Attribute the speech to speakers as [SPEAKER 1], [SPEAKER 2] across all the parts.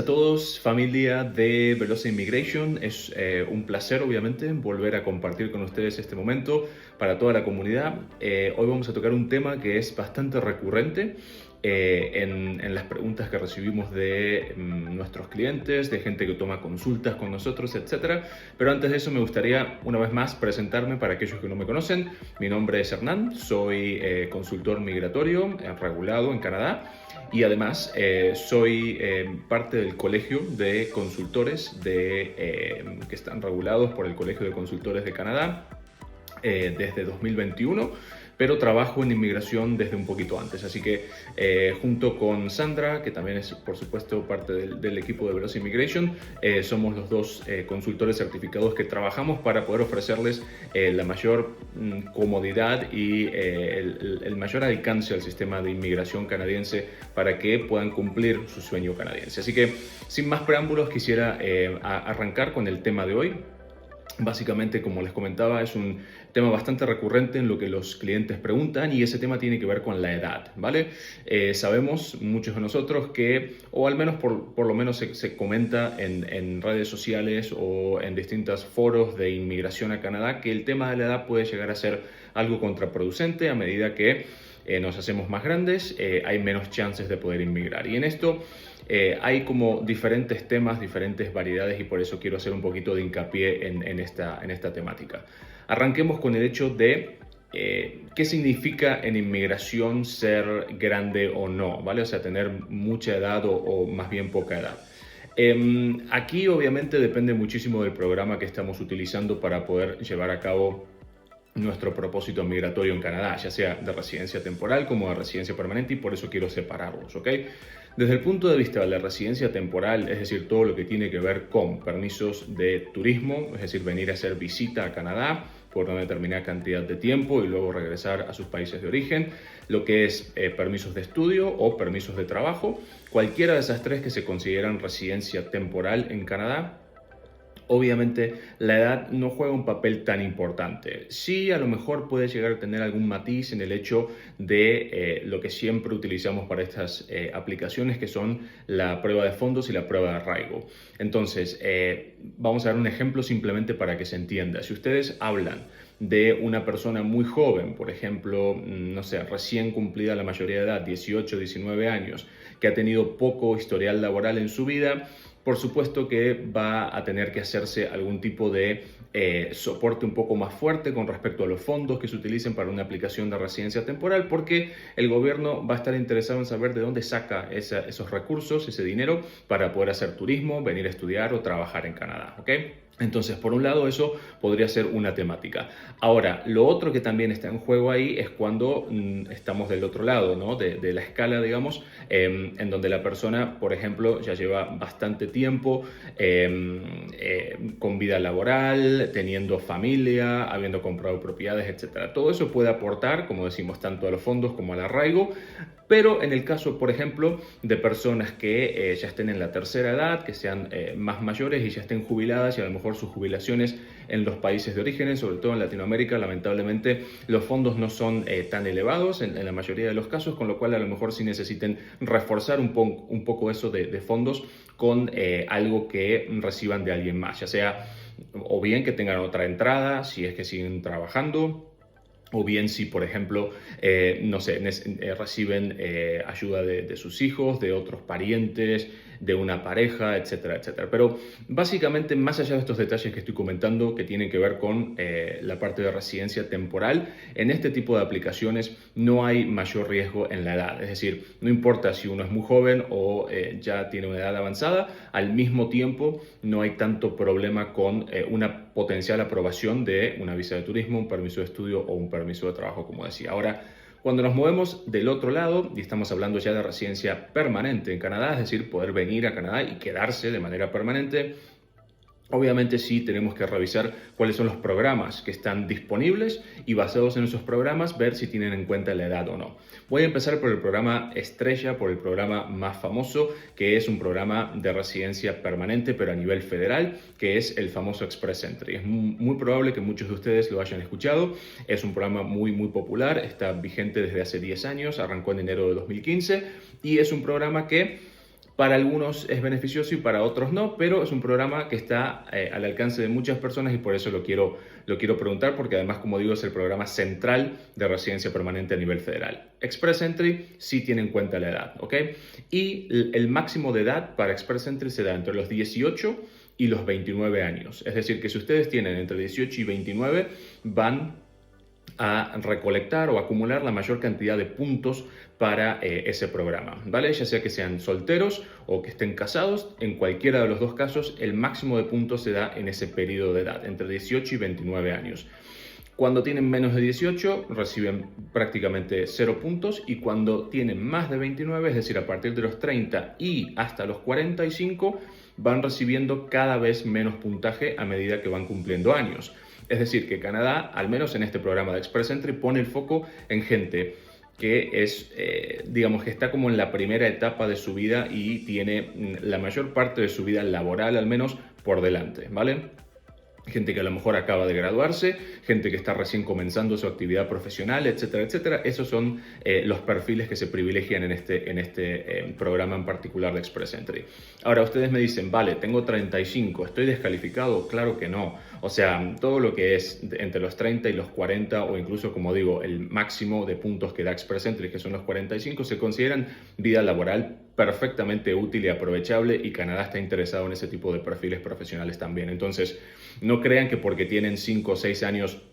[SPEAKER 1] A todos, familia de Velosa Immigration. Es un placer, obviamente, volver a compartir con ustedes este momento para toda la comunidad. Hoy vamos a tocar un tema que es bastante recurrente en las preguntas que recibimos de nuestros clientes, de gente que toma consultas con nosotros, etc. Pero antes de eso me gustaría una vez más presentarme para aquellos que no me conocen. Mi nombre es Hernán, soy consultor migratorio regulado en Canadá. Y además soy parte del colegio de consultores que están regulados por el Colegio de Consultores de Canadá desde 2021, pero trabajo en inmigración desde un poquito antes. Así que junto con Sandra, que también es por supuesto parte del equipo de Velosa Immigration, somos los dos consultores certificados que trabajamos para poder ofrecerles la mayor comodidad y el mayor alcance al sistema de inmigración canadiense para que puedan cumplir su sueño canadiense. Así que sin más preámbulos quisiera arrancar con el tema de hoy. Básicamente, como les comentaba, es un tema bastante recurrente en lo que los clientes preguntan y ese tema tiene que ver con la edad, ¿vale? Sabemos muchos de nosotros que, o al menos por lo menos se comenta en redes sociales o en distintos foros de inmigración a Canadá, que el tema de la edad puede llegar a ser algo contraproducente a medida que nos hacemos más grandes, hay menos chances de poder inmigrar. Y en esto hay como diferentes temas, diferentes variedades y por eso quiero hacer un poquito de hincapié en esta temática. Arranquemos con el hecho de qué significa en inmigración ser grande o no, ¿vale? O sea, tener mucha edad o más bien poca edad. Aquí obviamente depende muchísimo del programa que estamos utilizando para poder llevar a cabo nuestro propósito migratorio en Canadá, ya sea de residencia temporal como de residencia permanente, y por eso quiero separarlos, ¿ok? Desde el punto de vista de la residencia temporal, es decir, todo lo que tiene que ver con permisos de turismo, es decir, venir a hacer visita a Canadá por una determinada cantidad de tiempo y luego regresar a sus países de origen, lo que es permisos de estudio o permisos de trabajo, cualquiera de esas tres que se consideran residencia temporal en Canadá. Obviamente la edad no juega un papel tan importante. Sí, a lo mejor puede llegar a tener algún matiz en el hecho de lo que siempre utilizamos para estas aplicaciones, que son la prueba de fondos y la prueba de arraigo. Entonces, vamos a dar un ejemplo simplemente para que se entienda. Si ustedes hablan de una persona muy joven, por ejemplo, no sé, recién cumplida la mayoría de edad, 18, 19 años, que ha tenido poco historial laboral en su vida, por supuesto que va a tener que hacerse algún tipo de soporte un poco más fuerte con respecto a los fondos que se utilicen para una aplicación de residencia temporal, porque el gobierno va a estar interesado en saber de dónde saca esos recursos, ese dinero, para poder hacer turismo, venir a estudiar o trabajar en Canadá, ¿ok? Entonces, por un lado, eso podría ser una temática. Ahora, lo otro que también está en juego ahí es cuando estamos del otro lado, ¿no? de la escala, digamos, en donde la persona, por ejemplo, ya lleva bastante tiempo con vida laboral, teniendo familia, habiendo comprado propiedades, etc. Todo eso puede aportar, como decimos, tanto a los fondos como al arraigo. Pero en el caso, por ejemplo, de personas que ya estén en la tercera edad, que sean más mayores y ya estén jubiladas, y a lo mejor sus jubilaciones en los países de origen, sobre todo en Latinoamérica, lamentablemente los fondos no son tan elevados en la mayoría de los casos, con lo cual a lo mejor sí necesiten reforzar un poco eso de fondos con algo que reciban de alguien más, ya sea o bien que tengan otra entrada, si es que siguen trabajando, o bien si, por ejemplo, no sé, reciben ayuda de sus hijos, de otros parientes, de una pareja, etcétera, etcétera. Pero básicamente, más allá de estos detalles que estoy comentando, que tienen que ver con la parte de residencia temporal, en este tipo de aplicaciones no hay mayor riesgo en la edad. Es decir, no importa si uno es muy joven o ya tiene una edad avanzada, al mismo tiempo no hay tanto problema con una potencial aprobación de una visa de turismo, un permiso de estudio o un permiso de trabajo, como decía. Ahora, cuando nos movemos del otro lado y estamos hablando ya de residencia permanente en Canadá, es decir, poder venir a Canadá y quedarse de manera permanente, obviamente sí tenemos que revisar cuáles son los programas que están disponibles y basados en esos programas ver si tienen en cuenta la edad o no. Voy a empezar por el programa estrella, por el programa más famoso, que es un programa de residencia permanente pero a nivel federal, que es el famoso Express Entry. Es muy probable que muchos de ustedes lo hayan escuchado. Es un programa muy popular, está vigente desde hace 10 años, arrancó en enero de 2015 y es un programa que Para algunos es beneficioso y para otros no, pero es un programa que está al alcance de muchas personas y por eso lo quiero preguntar, porque además, como digo, es el programa central de residencia permanente a nivel federal. Express Entry sí tiene en cuenta la edad, ¿ok? Y el máximo de edad para Express Entry se da entre los 18 y los 29 años. Es decir, que si ustedes tienen entre 18 y 29, van a recolectar o acumular la mayor cantidad de puntos para ese programa, ¿vale? Ya sea que sean solteros o que estén casados, en cualquiera de los dos casos el máximo de puntos se da en ese periodo de edad, entre 18 y 29 años. Cuando tienen menos de 18 reciben prácticamente 0 puntos y cuando tienen más de 29, es decir, a partir de los 30 y hasta los 45, van recibiendo cada vez menos puntaje a medida que van cumpliendo años. Es decir, que Canadá, al menos en este programa de Express Entry, pone el foco en gente que es, digamos, que está como en la primera etapa de su vida y tiene la mayor parte de su vida laboral, al menos, por delante, ¿vale? Gente que a lo mejor acaba de graduarse, gente que está recién comenzando su actividad profesional, etcétera, etcétera. Esos son los perfiles que se privilegian en este programa en particular de Express Entry. Ahora, ustedes me dicen, vale, tengo 35, ¿estoy descalificado? Claro que no. O sea, todo lo que es entre los 30 y los 40, o incluso, como digo, el máximo de puntos que da Express Entry, que son los 45, se consideran vida laboral perfectamente útil y aprovechable, y Canadá está interesado en ese tipo de perfiles profesionales también. Entonces, no crean que porque tienen 5 o 6 años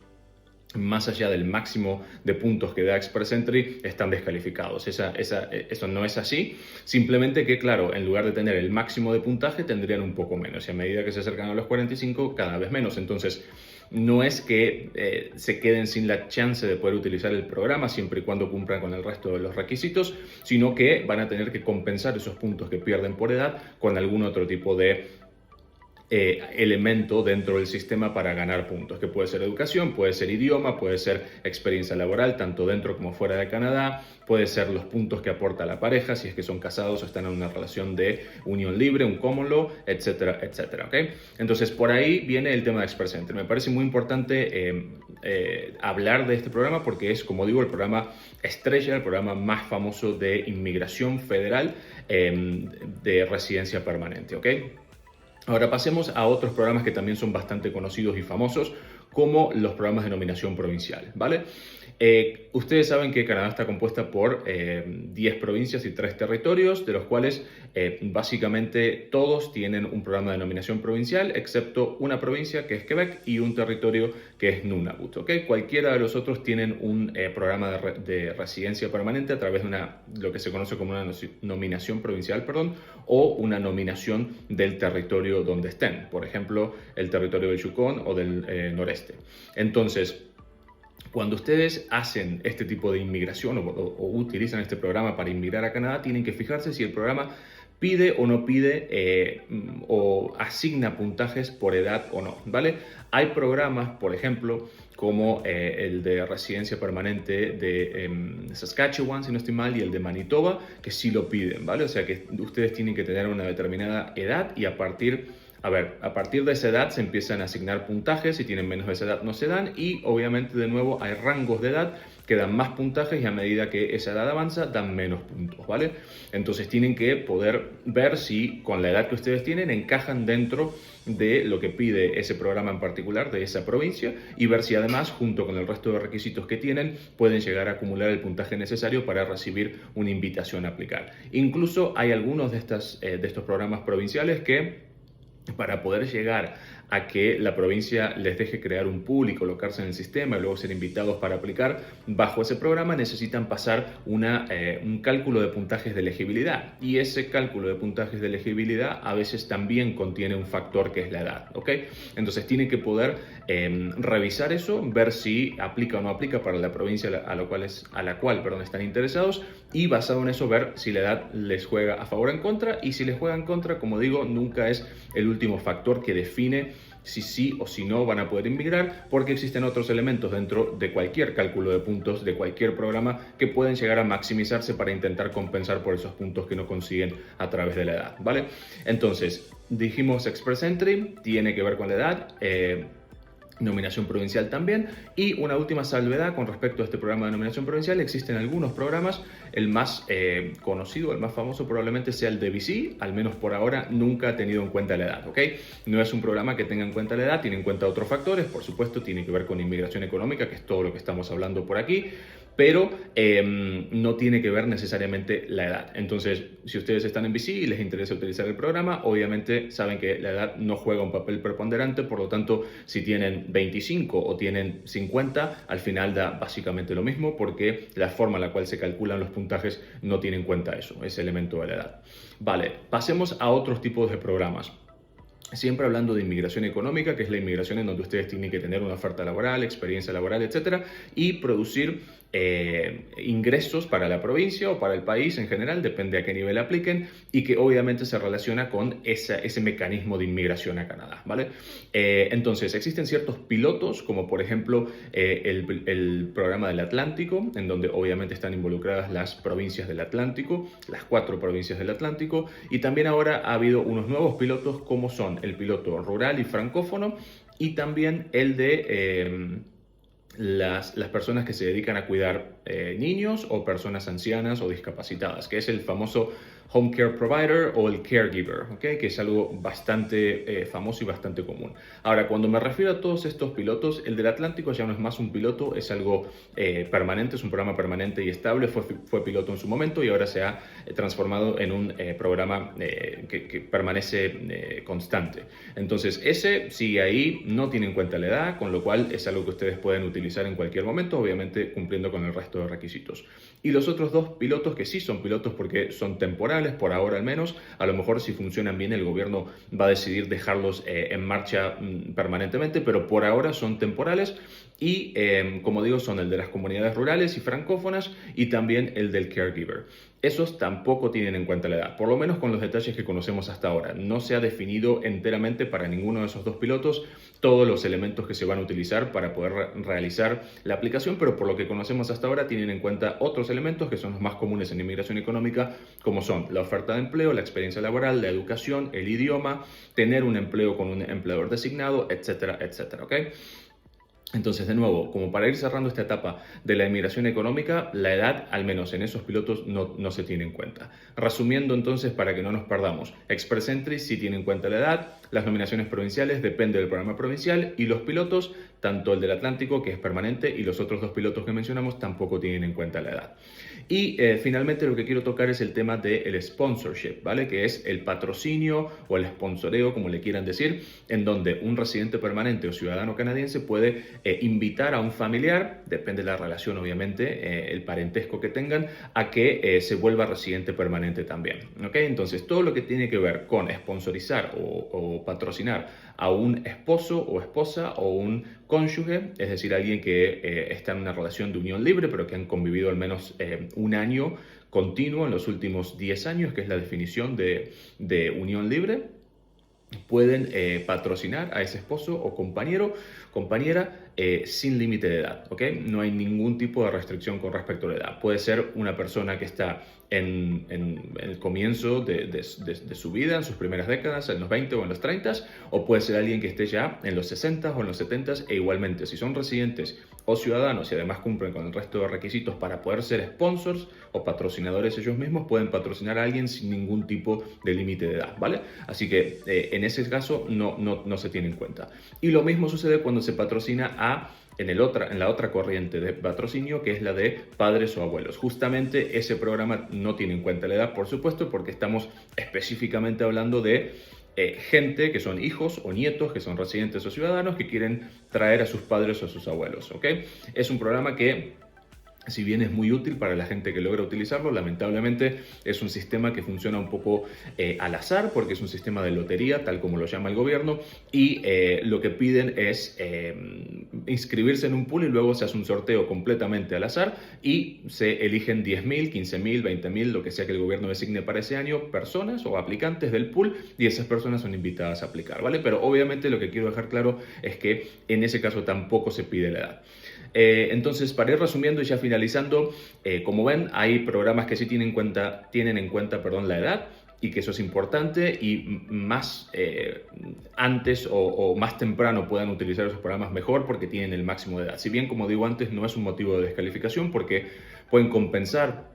[SPEAKER 1] más allá del máximo de puntos que da Express Entry están descalificados. Eso no es así. Simplemente que, claro, en lugar de tener el máximo de puntaje, tendrían un poco menos. Y a medida que se acercan a los 45, cada vez menos. Entonces, no es que se queden sin la chance de poder utilizar el programa siempre y cuando cumplan con el resto de los requisitos, sino que van a tener que compensar esos puntos que pierden por edad con algún otro tipo de elemento dentro del sistema para ganar puntos, que puede ser educación, puede ser idioma, puede ser experiencia laboral, tanto dentro como fuera de Canadá, puede ser los puntos que aporta la pareja, si es que son casados o están en una relación de unión libre, un common law, etcétera, etcétera, ¿ok? Entonces, por ahí viene el tema de Express Entry. Me parece muy importante hablar de este programa porque es, como digo, el programa estrella, el programa más famoso de inmigración federal de residencia permanente, ¿ok? Ahora pasemos a otros programas que también son bastante conocidos y famosos, como los programas de nominación provincial, ¿vale? Ustedes saben que Canadá está compuesta por 10 provincias y 3 territorios, de los cuales básicamente todos tienen un programa de nominación provincial, excepto una provincia que es Quebec y un territorio que es Nunavut, ¿ok? Cualquiera de los otros tienen un programa de residencia permanente a través de lo que se conoce como una nominación provincial, perdón, o una nominación del territorio donde estén, por ejemplo, el territorio del Yukon o del noreste. Entonces, cuando ustedes hacen este tipo de inmigración o utilizan este programa para inmigrar a Canadá, tienen que fijarse si el programa pide o no pide o asigna puntajes por edad o no, ¿vale? Hay programas, por ejemplo, como el de residencia permanente de Saskatchewan, si no estoy mal, y el de Manitoba, que sí lo piden, ¿vale? O sea que ustedes tienen que tener una determinada edad y a partir de esa edad se empiezan a asignar puntajes, si tienen menos de esa edad no se dan, y obviamente de nuevo hay rangos de edad que dan más puntajes y a medida que esa edad avanza dan menos puntos, ¿vale? Entonces tienen que poder ver si con la edad que ustedes tienen encajan dentro de lo que pide ese programa en particular de esa provincia y ver si además, junto con el resto de requisitos que tienen, pueden llegar a acumular el puntaje necesario para recibir una invitación a aplicar. Incluso hay algunos de estos programas provinciales que, para poder llegar a que la provincia les deje crear un pool y colocarse en el sistema y luego ser invitados para aplicar bajo ese programa, necesitan pasar un cálculo de puntajes de elegibilidad, y ese cálculo de puntajes de elegibilidad a veces también contiene un factor que es la edad, ¿ok? Entonces tienen que poder revisar eso, ver si aplica o no aplica para la provincia a la cual están interesados, y basado en eso ver si la edad les juega a favor o en contra, y si les juega en contra, como digo, nunca es el último factor que define si sí o si no van a poder inmigrar, porque existen otros elementos dentro de cualquier cálculo de puntos de cualquier programa que pueden llegar a maximizarse para intentar compensar por esos puntos que no consiguen a través de la edad, ¿vale? Entonces, dijimos Express Entry, tiene que ver con la edad, nominación provincial también, y una última salvedad con respecto a este programa de nominación provincial: existen algunos programas el más conocido, el más famoso probablemente sea el DBC, al menos por ahora nunca ha tenido en cuenta la edad, ¿ok? No es un programa que tenga en cuenta la edad, tiene en cuenta otros factores, por supuesto tiene que ver con inmigración económica, que es todo lo que estamos hablando por aquí, pero no tiene que ver necesariamente la edad. Entonces, si ustedes están en BC y les interesa utilizar el programa, obviamente saben que la edad no juega un papel preponderante, por lo tanto, si tienen 25 o tienen 50, al final da básicamente lo mismo, porque la forma en la cual se calculan los puntajes no tiene en cuenta eso, ese elemento de la edad. Vale, pasemos a otros tipos de programas. Siempre hablando de inmigración económica, que es la inmigración en donde ustedes tienen que tener una oferta laboral, experiencia laboral, etcétera, y producir ingresos para la provincia o para el país en general, depende a qué nivel apliquen, y que obviamente se relaciona con ese mecanismo de inmigración a Canadá, ¿vale? Entonces, existen ciertos pilotos, como por ejemplo el programa del Atlántico, en donde obviamente están involucradas las provincias del Atlántico, las 4 provincias del Atlántico, y también ahora ha habido unos nuevos pilotos como son el piloto rural y francófono, y también el de las personas que se dedican a cuidar niños o personas ancianas o discapacitadas, que es el famoso Home Care Provider o el Caregiver, ¿okay? Que es algo bastante famoso y bastante común. Ahora, cuando me refiero a todos estos pilotos, el del Atlántico ya no es más un piloto, es algo permanente, es un programa permanente y estable, fue piloto en su momento y ahora se ha transformado en un programa que permanece constante. Entonces, ese sigue ahí, no tiene en cuenta la edad, con lo cual es algo que ustedes pueden utilizar en cualquier momento, obviamente cumpliendo con el resto de requisitos. Y los otros 2 pilotos que sí son pilotos porque son temporales, por ahora al menos, a lo mejor si funcionan bien el gobierno va a decidir dejarlos en marcha permanentemente, pero por ahora son temporales y como digo son el de las comunidades rurales y francófonas y también el del caregiver. Esos tampoco tienen en cuenta la edad, por lo menos con los detalles que conocemos hasta ahora. No se ha definido enteramente para ninguno de esos 2 pilotos todos los elementos que se van a utilizar para poder realizar la aplicación, pero por lo que conocemos hasta ahora tienen en cuenta otros elementos que son los más comunes en inmigración económica, como son la oferta de empleo, la experiencia laboral, la educación, el idioma, tener un empleo con un empleador designado, etcétera, etcétera, ¿ok? Entonces, de nuevo, como para ir cerrando esta etapa de la inmigración económica, la edad, al menos en esos pilotos, no se tiene en cuenta. Resumiendo entonces, para que no nos perdamos, Express Entry sí tiene en cuenta la edad, las nominaciones provinciales depende del programa provincial y los pilotos, tanto el del Atlántico, que es permanente, y los otros 2 pilotos que mencionamos tampoco tienen en cuenta la edad. Y finalmente lo que quiero tocar es el tema del sponsorship, ¿vale? Que es el patrocinio o el sponsoreo, como le quieran decir, en donde un residente permanente o ciudadano canadiense puede invitar a un familiar, depende de la relación obviamente, el parentesco que tengan, a que se vuelva residente permanente también, ¿ok? Entonces todo lo que tiene que ver con sponsorizar o patrocinar a un esposo o esposa o un cónyuge, es decir, alguien que está en una relación de unión libre, pero que han convivido al menos un año continuo en los últimos 10 años, que es la definición de unión libre, pueden patrocinar a ese esposo o compañera sin límite de edad, ¿ok? No hay ningún tipo de restricción con respecto a la edad. Puede ser una persona que está en el comienzo de su vida, en sus primeras décadas, en los 20 o en los 30, o puede ser alguien que esté ya en los 60 o en los 70, e igualmente, si son residentes o ciudadanos y además cumplen con el resto de requisitos para poder ser sponsors o patrocinadores ellos mismos, pueden patrocinar a alguien sin ningún tipo de límite de edad, ¿vale? Así que en ese caso no se tiene en cuenta. Y lo mismo sucede cuando se patrocina en la otra corriente de patrocinio, que es la de padres o abuelos. Justamente ese programa no tiene en cuenta la edad, por supuesto, porque estamos específicamente hablando de gente que son hijos o nietos, que son residentes o ciudadanos, que quieren traer a sus padres o a sus abuelos, ¿ok? Es un programa que, si bien es muy útil para la gente que logra utilizarlo, lamentablemente es un sistema que funciona un poco al azar, porque es un sistema de lotería, tal como lo llama el gobierno, y lo que piden es inscribirse en un pool y luego se hace un sorteo completamente al azar y se eligen 10.000, 15.000, 20.000, lo que sea que el gobierno designe para ese año, personas o aplicantes del pool, y esas personas son invitadas a aplicar, ¿vale? Pero obviamente lo que quiero dejar claro es que en ese caso tampoco se pide la edad. Entonces, para ir resumiendo y ya finalizando, como ven, hay programas que sí tienen en cuenta la edad, y que eso es importante, y más antes o más temprano puedan utilizar esos programas mejor porque tienen el máximo de edad. Si bien, como digo antes, no es un motivo de descalificación porque pueden compensar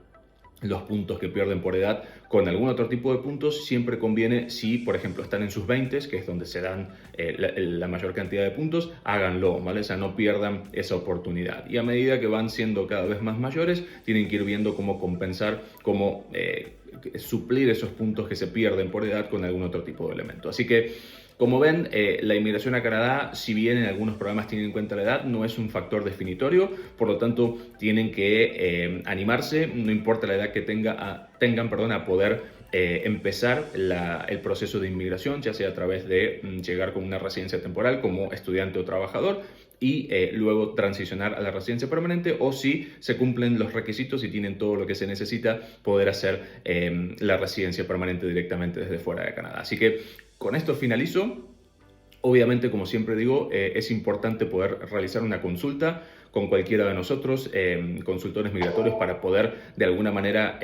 [SPEAKER 1] los puntos que pierden por edad con algún otro tipo de puntos, siempre conviene, si por ejemplo están en sus 20, que es donde se dan la mayor cantidad de puntos, háganlo, ¿vale? O sea, no pierdan esa oportunidad. Y a medida que van siendo cada vez más mayores, tienen que ir viendo cómo compensar, cómo suplir esos puntos que se pierden por edad con algún otro tipo de elemento. Así que, como ven, la inmigración a Canadá, si bien en algunos programas tienen en cuenta la edad, no es un factor definitorio, por lo tanto tienen que animarse, no importa la edad que tengan, a poder empezar el proceso de inmigración, ya sea a través de llegar con una residencia temporal como estudiante o trabajador y luego transicionar a la residencia permanente, o si se cumplen los requisitos y tienen todo lo que se necesita, poder hacer la residencia permanente directamente desde fuera de Canadá. Así que con esto finalizo. Obviamente, como siempre digo, es importante poder realizar una consulta con cualquiera de nosotros, consultores migratorios, para poder de alguna manera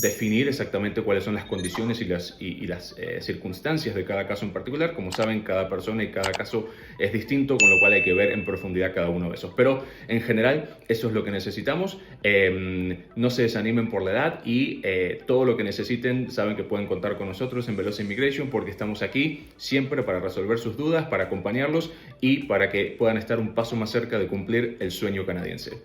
[SPEAKER 1] definir exactamente cuáles son las condiciones y las circunstancias de cada caso en particular. Como saben, cada persona y cada caso es distinto, con lo cual hay que ver en profundidad cada uno de esos. Pero en general eso es lo que necesitamos. No se desanimen por la edad y todo lo que necesiten, saben que pueden contar con nosotros en Veloz Immigration, porque estamos aquí siempre para resolver sus dudas, para acompañarlos y para que puedan estar un paso más cerca de cumplir el sueño canadiense.